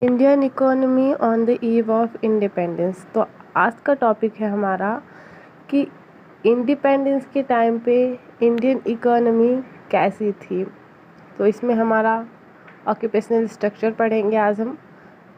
Indian economy on the eve of independence. तो आज का टॉपिक है हमारा कि इंडिपेंडेंस के टाइम पे इंडियन इकोनॉमी कैसी थी। तो इसमें हमारा ऑक्यूपेशनल स्ट्रक्चर पढ़ेंगे आज हम।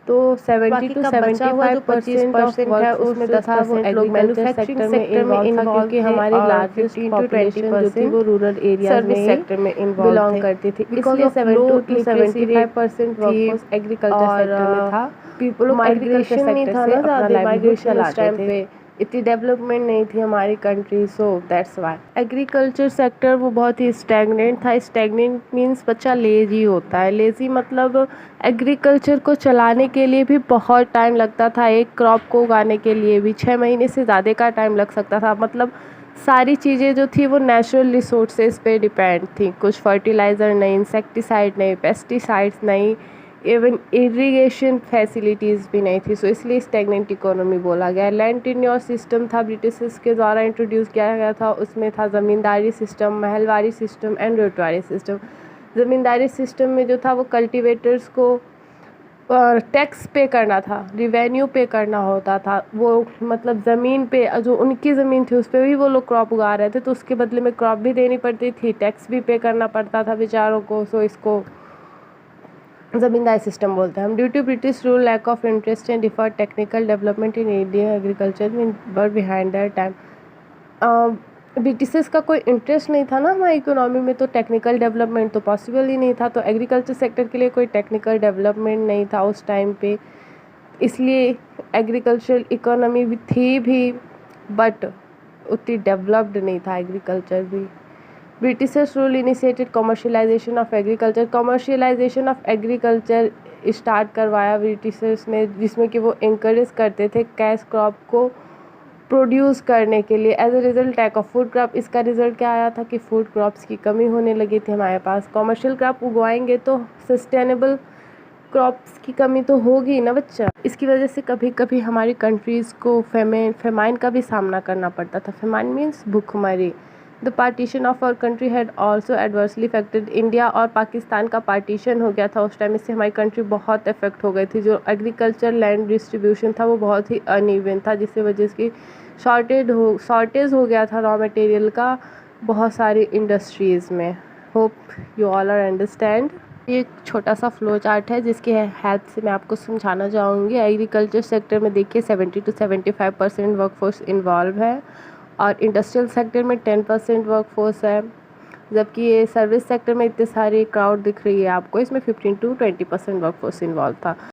तो 70 टू 75% है उसमें 10% लोग मैन्युफैक्चरिंग सेक्टर में इन्वॉल्व था, क्योंकि हमारी लार्जेस्ट पॉपुलेशन जो थी वो रूरल एरियाज में सेक्टर में बिलोंग करती थी। इसलिए 70 टू 75% वर्कफोर्स एग्रीकल्चर सेक्टर में था। पीपल माइग्रेशन नहीं था ना, ज़्यादा माइग्रेशन उस टाइम पे इतनी डेवलपमेंट नहीं थी हमारी country, so that's why agriculture sector वो बहुत ही स्टैगनेंट था। स्टैगनेंट मीन्स बच्चा लेजी होता है। लेजी मतलब एग्रीकल्चर को चलाने के लिए भी बहुत टाइम लगता था। एक क्रॉप को उगाने के लिए भी 6 महीने से ज़्यादा का टाइम लग सकता था। मतलब सारी चीज़ें जो थी वो नेचुरल रिसोर्सेज पे डिपेंड थी। कुछ फर्टिलाइज़र नहीं, इंसेक्टिसाइड नहीं, पेस्टिसाइड्स नहीं, इवन इरिगेशन फैसिलिटीज़ भी नहीं थी। सो इसलिए स्टैगनेंट इकोनॉमी बोला गया। लैंड टेन्योर सिस्टम था, ब्रिटिशर्स के द्वारा इंट्रोड्यूस किया गया था। उसमें था zamindari system, mahalwari system and ryotwari system. Zamindari system में जो था वो कल्टिवेटर्स को टैक्स पे करना था, रिवेन्यू पे करना होता था। वो मतलब ज़मीन पे जो उनकी ज़मीन थी उस पर भी वो लोग क्रॉप उगा रहे थे, तो उसके बदले में क्रॉप भी देनी पड़ती थी, टैक्स भी पे करना पड़ता था बेचारों को। सो इसको ज़मींदारी सिस्टम बोलते हैं हम। Due to British rule, lack of interest and deferred technical development in Indian agriculture were behind that time. Britishers का कोई इंटरेस्ट नहीं था ना हमारी इकोनॉमी में, तो टेक्निकल डेवलपमेंट तो पॉसिबल ही नहीं था। तो एग्रीकल्चर सेक्टर के लिए कोई टेक्निकल डेवलपमेंट नहीं था उस टाइम पे, इसलिए एग्रीकल्चर इकोनॉमी भी थी भी, बट उतनी डेवलप्ड नहीं था एग्रीकल्चर भी। Britishers rule initiated commercialisation of agriculture. Commercialisation of agriculture start करवाया ब्रिटिशर्स ने, जिसमें कि वो इंकरेज करते थे कैश क्रॉप को प्रोड्यूस करने के लिए। As a result lack of food crop. इसका रिजल्ट क्या आया था कि फूड क्रॉप्स की कमी होने लगी थी हमारे पास। कमर्शियल क्रॉप उगवाएंगे तो सस्टेनेबल क्रॉप्स की कमी तो होगी ना बच्चा। इसकी वजह से कभी कभी हमारी कंट्रीज़ को फेमाइन का भी सामना करना पड़ता था। फेमाइन मीन्स भूखमरी। The partition of our country had also adversely affected. India और पाकिस्तान का पार्टीशन हो गया था उस टाइम, इससे हमारी कंट्री बहुत इफेक्ट हो गई थी। जो एग्रीकल्चर लैंड डिस्ट्रीब्यूशन था वो बहुत ही अनइवन था, जिससे वजह से शॉर्टेज हो गया था रॉ मटेरियल का बहुत सारी इंडस्ट्रीज़ में। Hope you all are understand. ये एक छोटा सा फ्लो चार्ट है जिसकी हेल्प से मैं आपको समझाना चाहूँगी। एग्रीकल्चर सेक्टर में देखिए 70 टू 75% वर्कफोर्स इन्वॉल्व है, और इंडस्ट्रियल सेक्टर में 10% वर्कफोर्स है। जबकि ये सर्विस सेक्टर में इतने सारी क्राउड दिख रही है आपको, इसमें 15 टू 20% वर्कफोर्स इन्वॉल्व था।